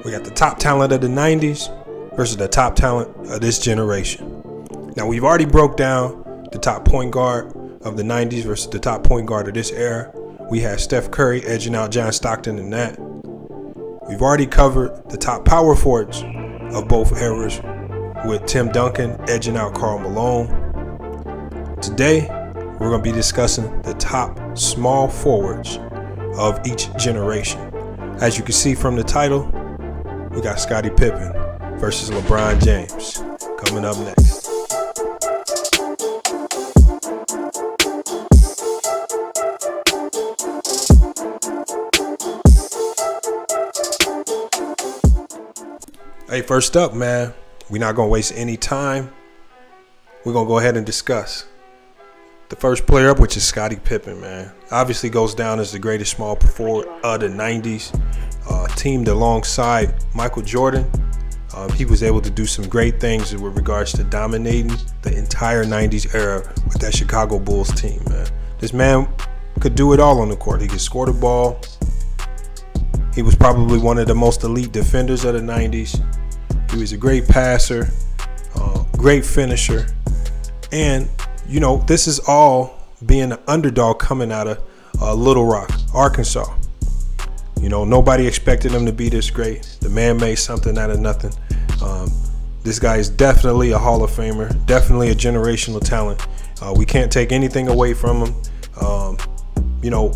We got the top talent of the 90s versus the top talent of this generation. Now, we've already broke down the top point guard of the 90s versus the top point guard of this era. We had Steph Curry edging out John Stockton in that. We've already covered the top power forwards of both eras with Tim Duncan edging out Karl Malone. Today, we're going to be discussing the top small forwards of each generation. As you can see from the title, we got Scottie Pippen versus LeBron James coming up next. Hey, first up, man, we're not going to waste any time. We're going to go ahead and discuss the first player up, which is Scottie Pippen, man. Obviously goes down as the greatest small forward of the 90s. Teamed alongside Michael Jordan. He was able to do some great things with regards to dominating the entire 90s era with that Chicago Bulls team, man. This man could do it all on the court. He could score the ball. He was probably one of the most elite defenders of the 90s. He was a great passer, great finisher. And, you know, this is all being an underdog coming out of Little Rock, Arkansas. You know, nobody expected him to be this great. The man made something out of nothing. This guy is definitely a Hall of Famer, definitely a generational talent. We can't take anything away from him. You know,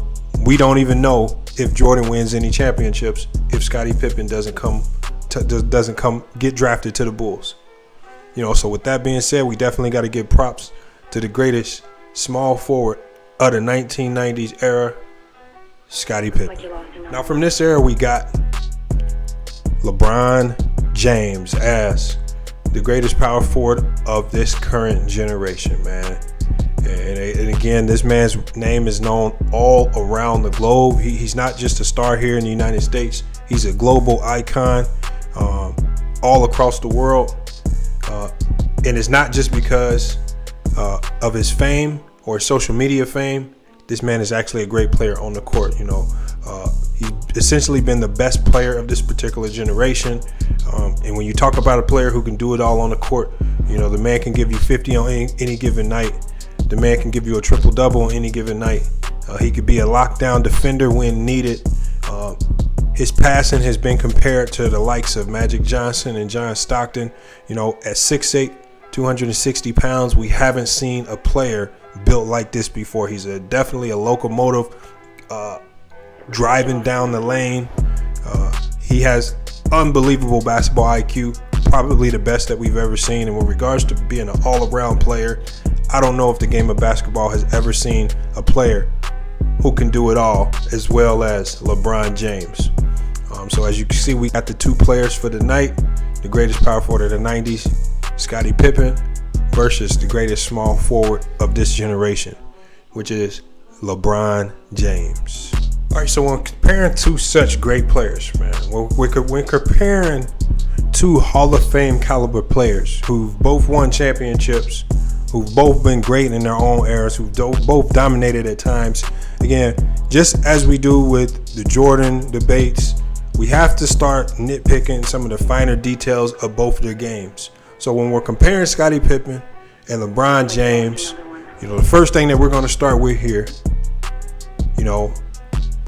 we don't even know if Jordan wins any championships if Scottie Pippen doesn't come get drafted to the Bulls. You know, so with that being said, we definitely got to give props to the greatest small forward of the 1990s era, Scottie Pippen. Now, from this era, we got LeBron James as the greatest power forward of this current generation, man. And again, this man's name is known all around the globe. He's not just a star here in the United States. He's a global icon all across the world. And it's not just because of his fame or social media fame. This man is actually a great player on the court. You know, he's essentially been the best player of this particular generation. And when you talk about a player who can do it all on the court, you know, the man can give you 50 on any given night. The man can give you a triple-double on any given night. He could be a lockdown defender when needed. His passing has been compared to the likes of Magic Johnson and John Stockton. You know, at 6'8", 260 pounds, we haven't seen a player built like this before. He's definitely a locomotive driving down the lane. He has unbelievable basketball IQ, probably the best that we've ever seen. And with regards to being an all-around player, I don't know if the game of basketball has ever seen a player who can do it all as well as LeBron James. So as you can see, we got the two players for the night. The greatest power forward of the 90s, Scottie Pippen, versus the greatest small forward of this generation, which is LeBron James. All right, so when comparing two such great players, man, when comparing two Hall of Fame caliber players who've both won championships, who've both been great in their own eras, who've both dominated at times. Again, just as we do with the Jordan debates, we have to start nitpicking some of the finer details of both of their games. So when we're comparing Scottie Pippen and LeBron James, you know, the first thing that we're going to start with here, you know,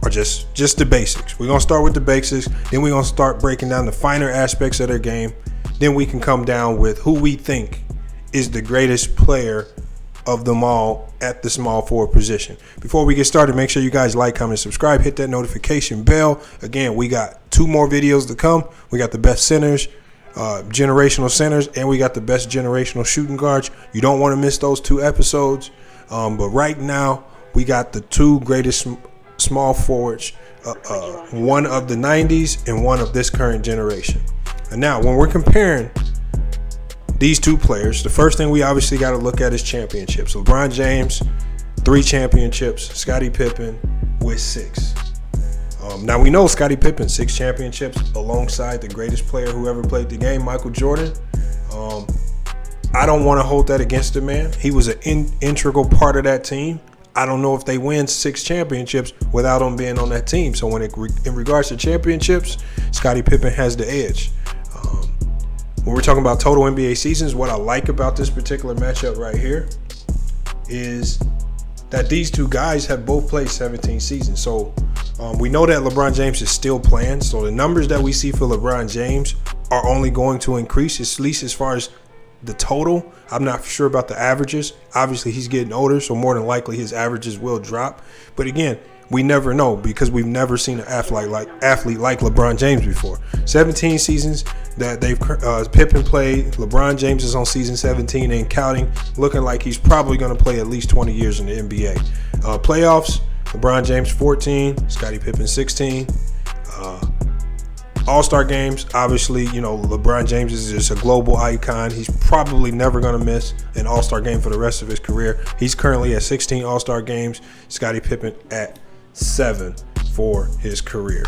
are just the basics. We're going to start with the basics, then we're going to start breaking down the finer aspects of their game. Then we can come down with who we think is the greatest player of them all at the small forward position. Before we get started, make sure you guys like, comment, subscribe, hit that notification bell. Again, we got 2 more videos to come. We got the best centers, generational centers, and we got the best generational shooting guards. You don't want to miss those 2 episodes. But right now, we got the 2 greatest small forwards, one of the 90s and one of this current generation. And now, when we're comparing these 2 players, the first thing we obviously got to look at is championships. LeBron James, 3 championships. Scottie Pippen with 6. Now we know Scottie Pippen, 6 championships alongside the greatest player who ever played the game, Michael Jordan. I don't want to hold that against the man. He was an integral part of that team. I don't know if they win 6 championships without him being on that team. So in regards to championships, Scottie Pippen has the edge. When we're talking about total NBA seasons, what I like about this particular matchup right here is that these two guys have both played 17 seasons. So we know that LeBron James is still playing. So the numbers that we see for LeBron James are only going to increase, at least as far as the total. I'm not sure about the averages. Obviously, he's getting older, so more than likely his averages will drop. But again, we never know because we've never seen an athlete like LeBron James before. 17 seasons that Pippen played. LeBron James is on season 17 and counting, looking like he's probably going to play at least 20 years in the NBA. Playoffs, LeBron James 14, Scottie Pippen 16. All-Star games, obviously, LeBron James is just a global icon. He's probably never going to miss an All-Star game for the rest of his career. He's currently at 16 All-Star games. Scottie Pippen at 7 for his career.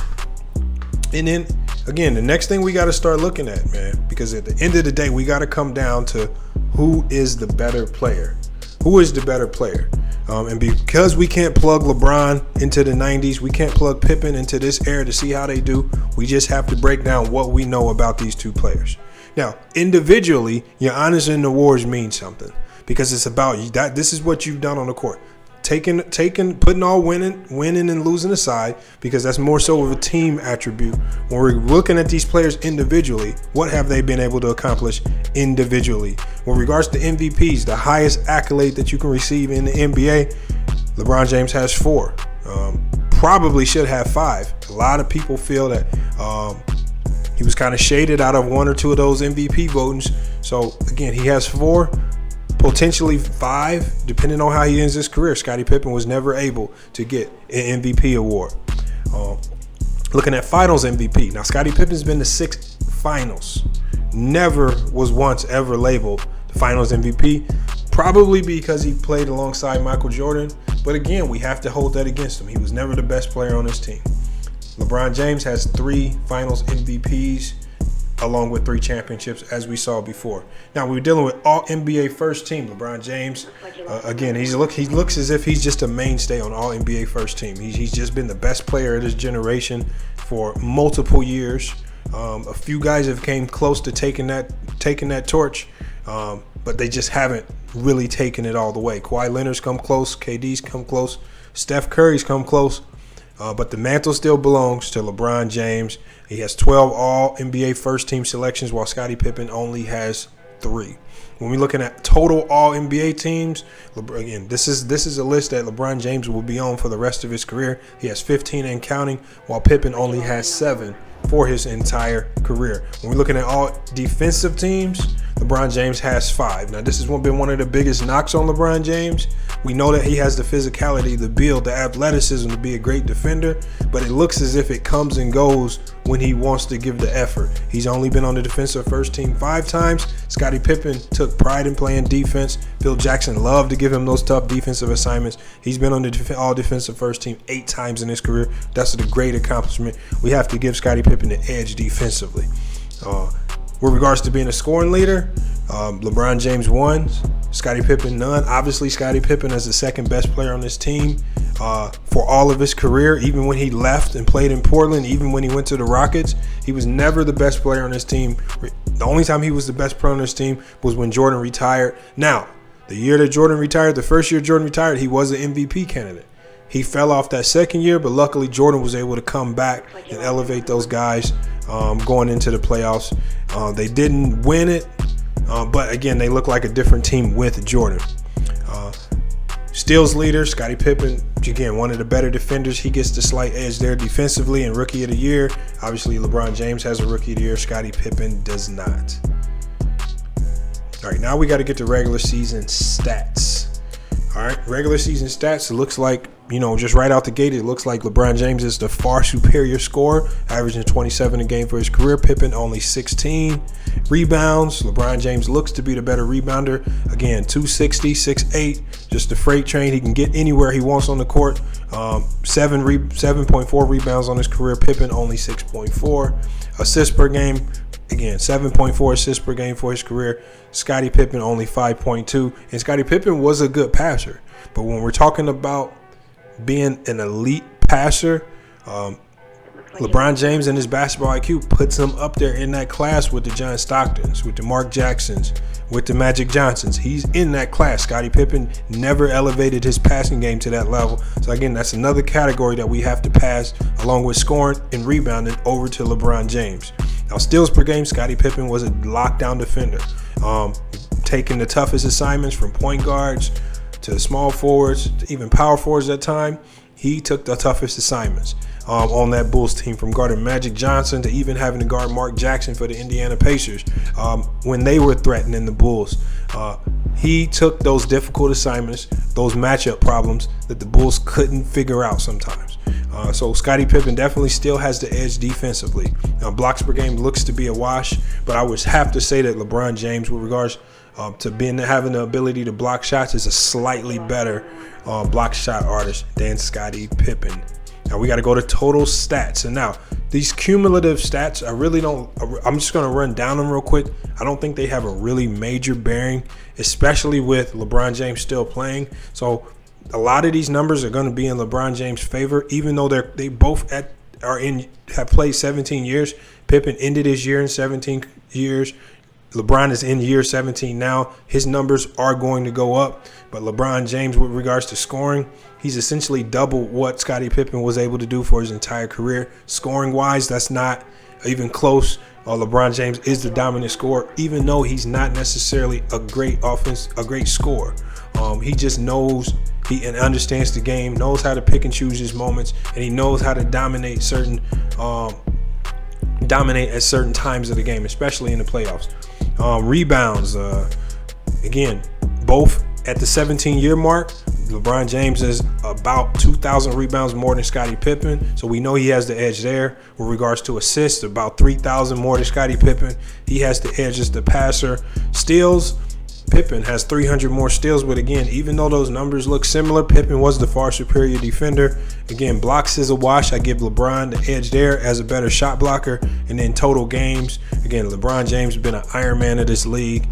And then, again, the next thing we got to start looking at, man, because at the end of the day, we got to come down to who is the better player. Who is the better player? And because we can't plug LeBron into the 90s, we can't plug Pippen into this era to see how they do. We just have to break down what we know about these two players. Now, individually, your honors and awards mean something because it's about you. This is what you've done on the court. Putting all winning and losing aside, because that's more so of a team attribute. When we're looking at these players individually, what have they been able to accomplish individually? With regards to MVPs, the highest accolade that you can receive in the NBA, LeBron James has 4. Probably should have 5. A lot of people feel that he was kind of shaded out of 1 or 2 of those MVP votings. So again, he has 4. Potentially 5, depending on how he ends his career. Scottie Pippen was never able to get an MVP award. Looking at Finals MVP. Now, Scottie Pippen's been to 6 Finals. Never was once ever labeled the Finals MVP. Probably because he played alongside Michael Jordan. But again, we have to hold that against him. He was never the best player on his team. LeBron James has 3 Finals MVPs, along with 3 championships, as we saw before. Now, we're dealing with all NBA first team. LeBron James, again, he looks as if he's just a mainstay on all NBA first team. He's just been the best player of this generation for multiple years. A few guys have came close to taking that torch, but they just haven't really taken it all the way. Kawhi Leonard's come close. KD's come close. Steph Curry's come close. But the mantle still belongs to LeBron James. He has 12 all-NBA first-team selections, while Scottie Pippen only has 3. When we're looking at total all-NBA teams, again, this is a list that LeBron James will be on for the rest of his career. He has 15 and counting, while Pippen only has 7 for his entire career. When we're looking at all defensive teams, LeBron James has 5. Now, this has been one of the biggest knocks on LeBron James. We know that he has the physicality, the build, the athleticism to be a great defender, but it looks as if it comes and goes when he wants to give the effort. He's only been on the defensive first team 5 times. Scottie Pippen took pride in playing defense. Phil Jackson loved to give him those tough defensive assignments. He's been on the all defensive first team 8 times in his career. That's a great accomplishment. We have to give Scottie Pippen the edge defensively. With regards to being a scoring leader, LeBron James 1, Scottie Pippen none. Obviously, Scottie Pippen is the second best player on this team for all of his career. Even when he left and played in Portland, even when he went to the Rockets, he was never the best player on his team. The only time he was the best player on his team was when Jordan retired. Now, the year that Jordan retired, the first year Jordan retired, he was an MVP candidate. He fell off that second year, but luckily Jordan was able to come back and elevate those guys going into the playoffs. They didn't win it, but again, they look like a different team with Jordan. Steals leader, Scottie Pippen, again, one of the better defenders. He gets the slight edge there defensively and Rookie of the Year. Obviously, LeBron James has a Rookie of the Year. Scottie Pippen does not. All right, now we got to get to regular season stats. All right, regular season stats, it looks like, just right out the gate, it looks like LeBron James is the far superior scorer, averaging 27 a game for his career. Pippen only 16. Rebounds, LeBron James looks to be the better rebounder. Again, 260, 6'8", just a freight train. He can get anywhere he wants on the court. 7.4 rebounds on his career. Pippen only 6.4. Assists per game, Again, 7.4 assists per game for his career. Scottie Pippen only 5.2. And Scottie Pippen was a good passer. But when we're talking about being an elite passer, LeBron James and his basketball IQ puts him up there in that class with the John Stocktons, with the Mark Jacksons, with the Magic Johnsons. He's in that class. Scottie Pippen never elevated his passing game to that level. So again, that's another category that we have to pass, along with scoring and rebounding, over to LeBron James. Now, steals per game, Scottie Pippen was a lockdown defender, taking the toughest assignments from point guards to small forwards, to even power forwards at time. He took the toughest assignments on that Bulls team, from guarding Magic Johnson to even having to guard Mark Jackson for the Indiana Pacers when they were threatening the Bulls. He took those difficult assignments, those matchup problems that the Bulls couldn't figure out sometimes. So Scottie Pippen definitely still has the edge defensively. Now, blocks per game looks to be a wash, but I would have to say that LeBron James, with regards to having the ability to block shots, is a slightly better block shot artist than Scottie Pippen. Now we got to go to total stats. And now these cumulative stats, I'm just going to run down them real quick. I don't think they have a really major bearing, especially with LeBron James still playing. So a lot of these numbers are going to be in LeBron James' favor, even though they both have played 17 years. Pippen ended his year in 17 years. LeBron is in year 17 now. His numbers are going to go up. But LeBron James, with regards to scoring, he's essentially double what Scottie Pippen was able to do for his entire career. Scoring-wise, that's not even close. LeBron James is the dominant scorer, even though he's not necessarily a great scorer. He just knows and understands the game, knows how to pick and choose his moments, and he knows how to dominate at certain times of the game, especially in the playoffs. Rebounds, again, both at the 17-year mark. LeBron James is about 2,000 rebounds more than Scottie Pippen, so we know he has the edge there. With regards to assists, about 3,000 more than Scottie Pippen. He has the edge as the passer. Steals, Pippen has 300 more steals, but again, even though those numbers look similar, Pippen was the far superior defender. Again, blocks is a wash. I give LeBron the edge there as a better shot blocker. And then total games, again, LeBron James has been an Iron Man of this league.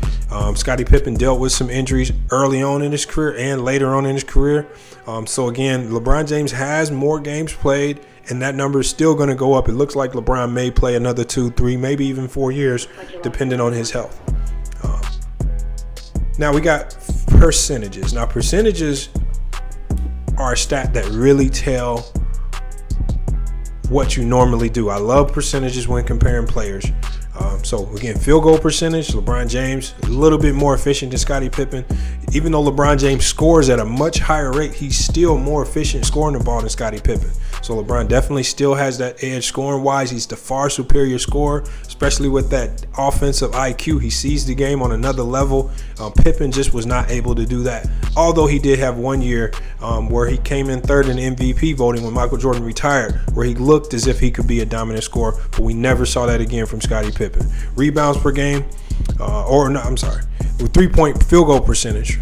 Scottie Pippen dealt with some injuries early on in his career and later on in his career. So again, LeBron James has more games played, and that number is still going to go up. It looks like LeBron may play another 2, 3, maybe even 4 years, depending on his health. Now we got percentages. Now percentages are a stat that really tell what you normally do. I love percentages when comparing players. So again, field goal percentage, LeBron James, a little bit more efficient than Scottie Pippen. Even though LeBron James scores at a much higher rate, he's still more efficient scoring the ball than Scottie Pippen. So LeBron definitely still has that edge scoring wise. He's the far superior scorer, especially with that offensive IQ. He sees the game on another level. Pippen just was not able to do that. Although he did have 1 year where he came in third in MVP voting when Michael Jordan retired, where he looked as if he could be a dominant scorer, but we never saw that again from Scottie Pippen. Rebounds per game, with 3-point field goal percentage.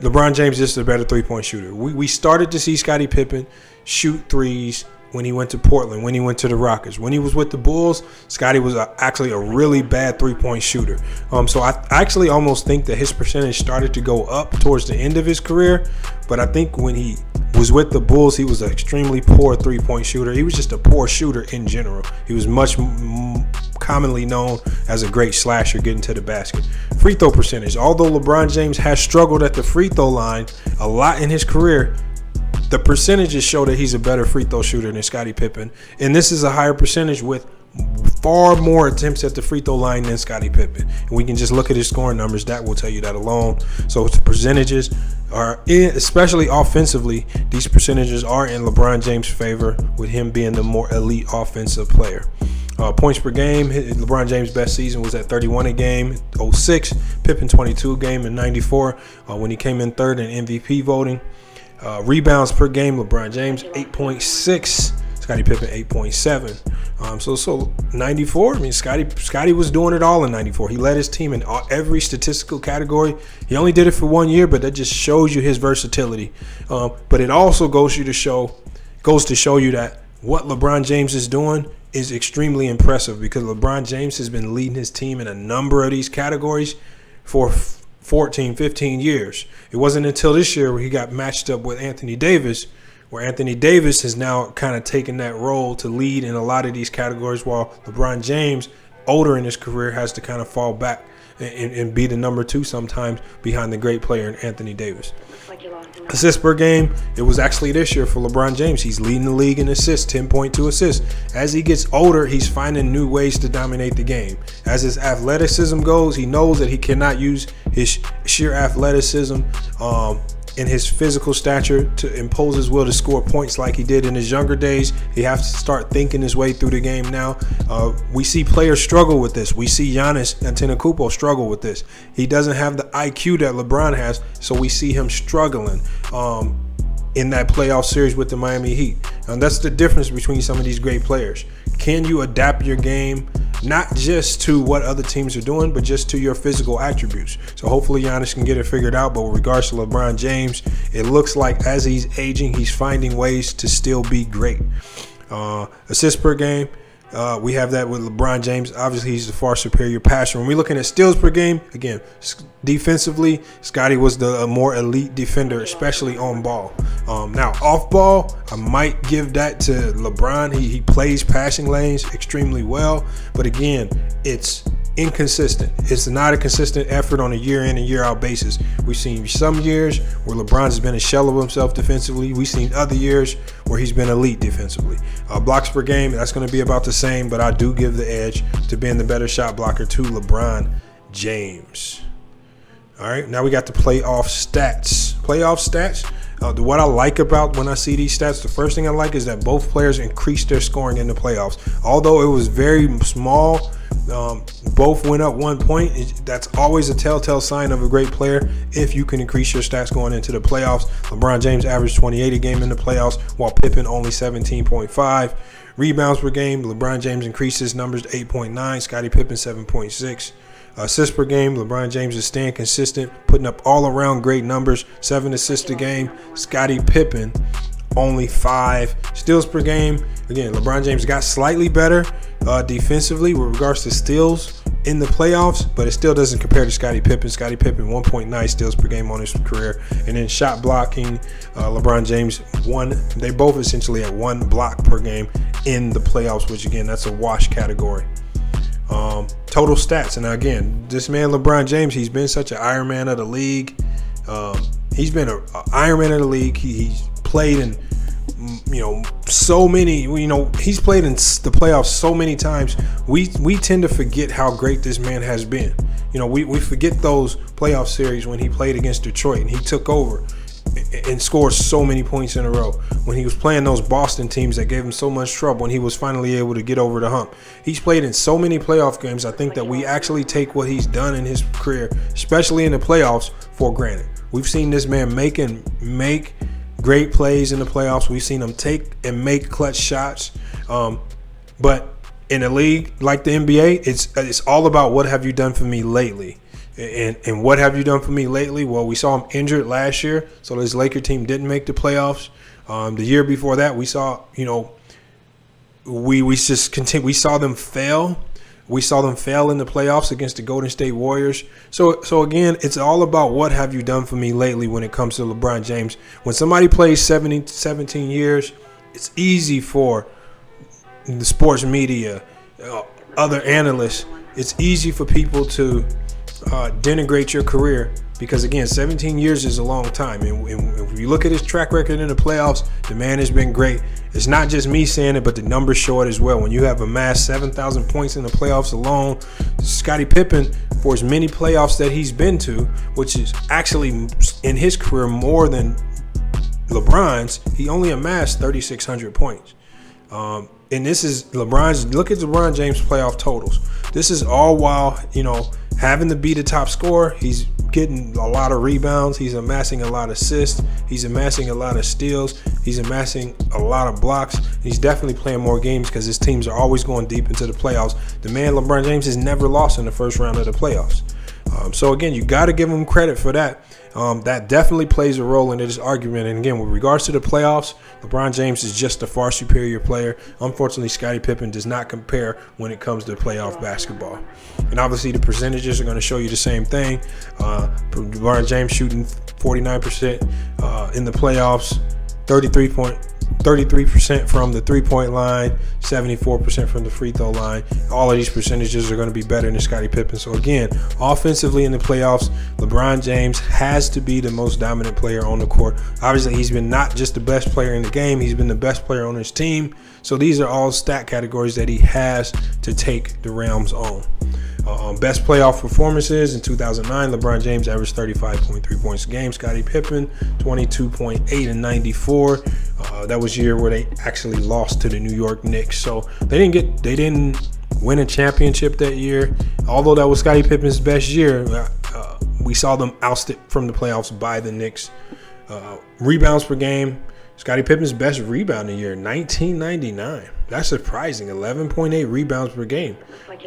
LeBron James is a better 3-point shooter. We started to see Scottie Pippen shoot threes when he went to Portland, when he went to the Rockets. When he was with the Bulls, Scottie was actually a really bad 3-point shooter. So I actually almost think that his percentage started to go up towards the end of his career. But I think when he was with the Bulls, he was an extremely poor 3-point shooter. He was just a poor shooter in general. He was much commonly known as a great slasher getting to the basket. Free throw percentage. Although LeBron James has struggled at the free throw line a lot in his career, the percentages show that he's a better free throw shooter than Scottie Pippen. And this is a higher percentage with far more attempts at the free throw line than Scottie Pippen. And we can just look at his scoring numbers. That will tell you that alone. So the percentages are, especially offensively, these percentages are in LeBron James' favor, with him being the more elite offensive player. Points per game, LeBron James' best season was at 31 a game, 06. Pippen 22 a game in 94 when he came in third in MVP voting. Rebounds per game, LeBron James 8.6, Scottie Pippen 8.7. So 94, I mean, Scottie was doing it all in 94. He led his team in every statistical category. He only did it for 1 year, but that just shows you his versatility. But it also goes to show you that what LeBron James is doing is extremely impressive because LeBron James has been leading his team in a number of these categories for 14, 15 years. It wasn't until this year where he got matched up with Anthony Davis, where Anthony Davis has now kind of taken that role to lead in a lot of these categories, while LeBron James, older in his career, has to kind of fall back and be the number 2 sometimes behind the great player Anthony Davis. Assists per game, it was actually this year for LeBron James. He's leading the league in assists, 10.2 assists. As he gets older, he's finding new ways to dominate the game. As his athleticism goes, he knows that he cannot use his sheer athleticism and his physical stature to impose his will to score points like he did in his younger days. He has to start thinking his way through the game now. We see players struggle with this. We see Giannis Antetokounmpo struggle with this. He doesn't have the IQ that LeBron has, so we see him struggling in that playoff series with the Miami Heat. And that's the difference between some of these great players. Can you adapt your game not just to what other teams are doing, but just to your physical attributes? So hopefully Giannis can get it figured out. But with regards to LeBron James, it looks like as he's aging, he's finding ways to still be great. Assists per game, we have that with LeBron James. Obviously, he's the far superior passer. When we're looking at steals per game, again, defensively, Scottie was the more elite defender, especially on ball. Now, off ball, I might give that to LeBron. He plays passing lanes extremely well. But again, it's inconsistent. It's not a consistent effort on a year in and year out basis. We've seen some years where LeBron has been a shell of himself defensively. We've seen other years where he's been elite defensively. Blocks per game, that's going to be about the same, but I do give the edge to being the better shot blocker to LeBron James. All right, now we got the playoff stats. What I like about when I see these stats, the first thing I like is that both players increased their scoring in the playoffs. Although it was very small, both went up 1 point. That's always a telltale sign of a great player if you can increase your stats going into the playoffs. LeBron James averaged 28 a game in the playoffs, while Pippen only 17.5. Rebounds per game, LeBron James increased his numbers to 8.9, Scottie Pippen 7.6. Assists per game, LeBron James is staying consistent, putting up all-around great numbers, 7 assists a game. Scottie Pippen, only 5. Steals per game, again, LeBron James got slightly better defensively with regards to steals in the playoffs, but it still doesn't compare to Scottie Pippen. Scottie Pippen, 1.9 steals per game on his career. And then shot blocking, LeBron James, 1. They both essentially at 1 block per game in the playoffs, which, again, that's a wash category. Total stats, and again, this man LeBron James, he's been such an Iron Man of the league. He's been an Iron Man of the league. He's played in, so many. He's played in the playoffs so many times. We tend to forget how great this man has been. We forget those playoff series when he played against Detroit and he took over and scored so many points in a row. When he was playing those Boston teams that gave him so much trouble, when he was finally able to get over the hump. He's played in so many playoff games. I think that we actually take what he's done in his career, especially in the playoffs, for granted. We've seen this man make great plays in the playoffs. We've seen him take and make clutch shots. But in a league like the NBA, it's all about what have you done for me lately. And what have you done for me lately? Well, we saw him injured last year, so this Laker team didn't make the playoffs. The year before that, we saw, we saw them fail. We saw them fail in the playoffs against the Golden State Warriors. So again, it's all about what have you done for me lately when it comes to LeBron James. When somebody plays 17 years, it's easy for the sports media, other analysts. It's easy for people to denigrate your career because, again, 17 years is a long time. And if you look at his track record in the playoffs, the man has been great. It's not just me saying it, but the numbers show it as well. When you have amassed 7,000 points in the playoffs alone, Scottie Pippen, for as many playoffs that he's been to, which is actually in his career more than LeBron's, he only amassed 3,600 points. And this is look at LeBron James' playoff totals. This is all while, having to be the top scorer. He's getting a lot of rebounds. He's amassing a lot of assists. He's amassing a lot of steals. He's amassing a lot of blocks. He's definitely playing more games because his teams are always going deep into the playoffs. The man, LeBron James, has never lost in the first round of the playoffs. So again, you got to give him credit for that. That definitely plays a role in this argument. And again, with regards to the playoffs, LeBron James is just a far superior player. Unfortunately, Scottie Pippen does not compare when it comes to playoff basketball. And obviously, the percentages are going to show you the same thing. LeBron James shooting 49% in the playoffs, 33% from the three-point line, 74% from the free throw line. All of these percentages are going to be better than Scottie Pippen. So again, offensively in the playoffs, LeBron James has to be the most dominant player on the court. Obviously, he's been not just the best player in the game, he's been the best player on his team. So these are all stat categories that he has to take the realms on. Best playoff performances in 2009, LeBron James averaged 35.3 points a game. Scottie Pippen, 22.8 and 94. That was the year where they actually lost to the New York Knicks. So they didn't win a championship that year. Although that was Scottie Pippen's best year, we saw them ousted from the playoffs by the Knicks. Rebounds per game, Scottie Pippen's best rebounding year, 1999. That's surprising, 11.8 rebounds per game.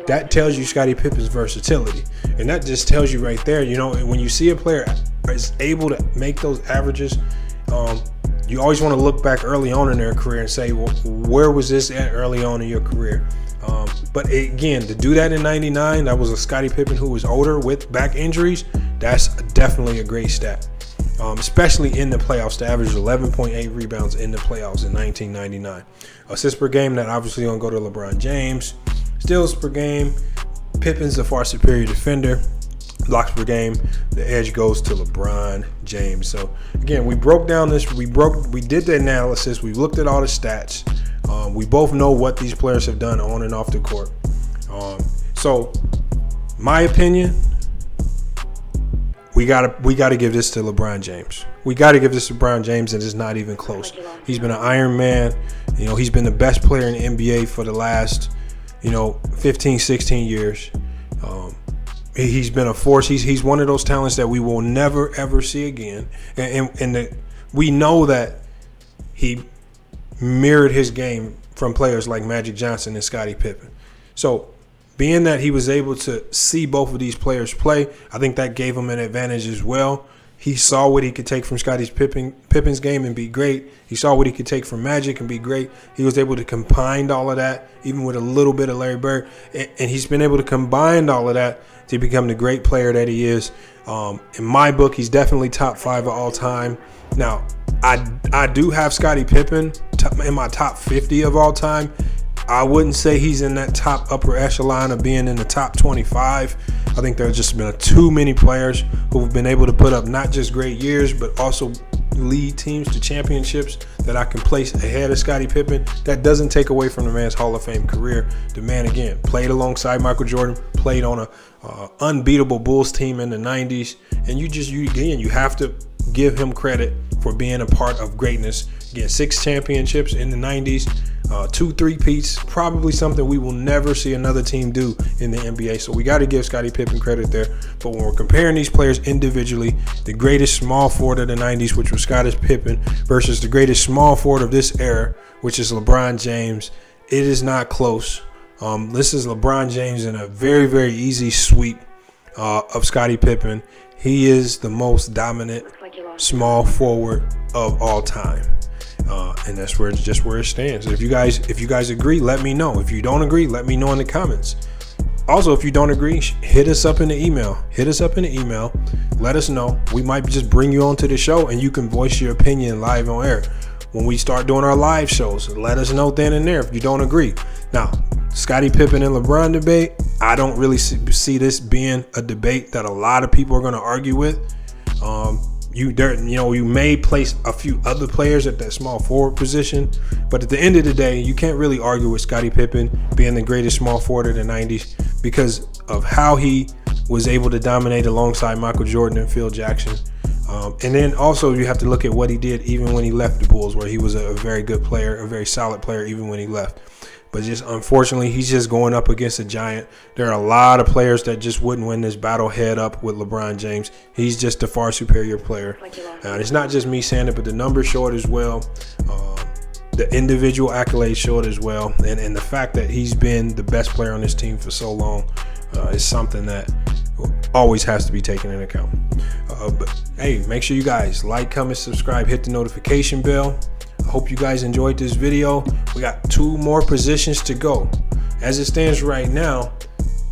That tells you Scottie Pippen's versatility. And that just tells you right there, when you see a player is able to make those averages, you always want to look back early on in their career and say, well, where was this at early on in your career? But again, to do that in 99, that was a Scottie Pippen who was older with back injuries. That's definitely a great stat. Especially in the playoffs, to average 11.8 rebounds in the playoffs in 1999. Assists per game, that obviously going to go to LeBron James. Steals per game, Pippen's the far superior defender. Blocks per game, the edge goes to LeBron James. So again, we broke down this. We did the analysis. We looked at all the stats. We both know what these players have done on and off the court. So my opinion, we gotta give this to LeBron James. We gotta give this to LeBron James, and it's not even close. He's been an Iron Man. He's been the best player in the NBA for the last 15, 16 years. He's been a force. He's one of those talents that we will never ever see again. And we know that he mirrored his game from players like Magic Johnson and Scottie Pippen. So being that he was able to see both of these players play, I think that gave him an advantage as well. He saw what he could take from Pippen's game and be great. He saw what he could take from Magic and be great. He was able to combine all of that, even with a little bit of Larry Bird. And he's been able to combine all of that to become the great player that he is. In my book, he's definitely top 5 of all time. Now, I do have Scottie Pippen in my top 50 of all time. I wouldn't say he's in that top upper echelon of being in the top 25. I think there's just been too many players who have been able to put up not just great years, but also lead teams to championships that I can place ahead of Scottie Pippen. That doesn't take away from the man's Hall of Fame career. The man, again, played alongside Michael Jordan, played on a unbeatable Bulls team in the 90s. And you have to give him credit for being a part of greatness. Again, 6 championships in the 90s. 2 three-peats, probably something we will never see another team do in the NBA. So we got to give Scottie Pippen credit there. But when we're comparing these players individually, the greatest small forward of the 90s, which was Scottie Pippen, versus the greatest small forward of this era, which is LeBron James, it is not close. This is LeBron James in a very, very easy sweep of Scottie Pippen. He is the most dominant small forward of all time. And that's where it stands. If you guys agree, let me know. If you don't agree, let me know in the comments. Also, if you don't agree, hit us up in the email. Let us know. We might just bring you onto the show and you can voice your opinion live on air. When we start doing our live shows, let us know then and there if you don't agree. Now, Scottie Pippen and LeBron debate, I don't really see this being a debate that a lot of people are going to argue with. You may place a few other players at that small forward position, but at the end of the day, you can't really argue with Scottie Pippen being the greatest small forward of the 90s because of how he was able to dominate alongside Michael Jordan and Phil Jackson. And then also you have to look at what he did even when he left the Bulls, where he was a very good player, a very solid player even when he left. But just unfortunately, he's just going up against a giant. There are a lot of players that just wouldn't win this battle head up with LeBron James. He's just a far superior player. And it's not just me saying it, but the numbers show it as well. The individual accolades show it as well. And the fact that he's been the best player on this team for so long is something that always has to be taken into account. But hey, make sure you guys like, comment, subscribe, hit the notification bell. I hope you guys enjoyed this video. We got 2 more positions to go. As it stands right now,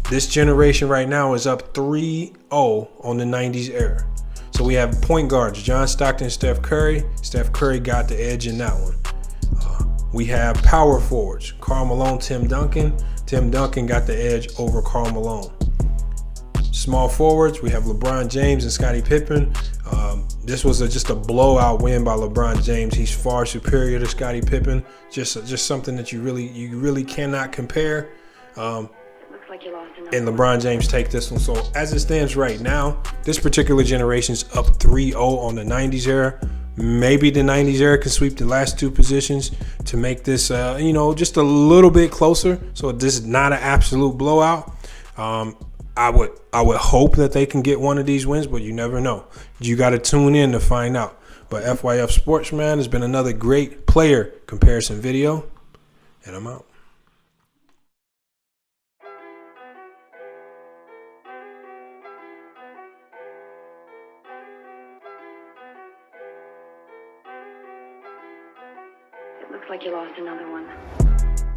this generation right now is up 3-0 on the 90s era. So we have point guards, John Stockton, Steph Curry. Steph Curry got the edge in that one. We have power forwards, Karl Malone, Tim Duncan. Tim Duncan got the edge over Karl Malone. Small forwards, we have LeBron James and Scottie Pippen. This was just a blowout win by LeBron James. He's far superior to Scottie Pippen. Just something that you really cannot compare. Looks like you lost And LeBron James take this one. So as it stands right now, this particular generation's up 3-0 on the 90s era. Maybe the 90s era can sweep the last 2 positions to make this, just a little bit closer. So this is not an absolute blowout. I would hope that they can get one of these wins, but you never know. You got to tune in to find out. But FYF Sportsman has been another great player comparison video, and I'm out. It looks like you lost another one.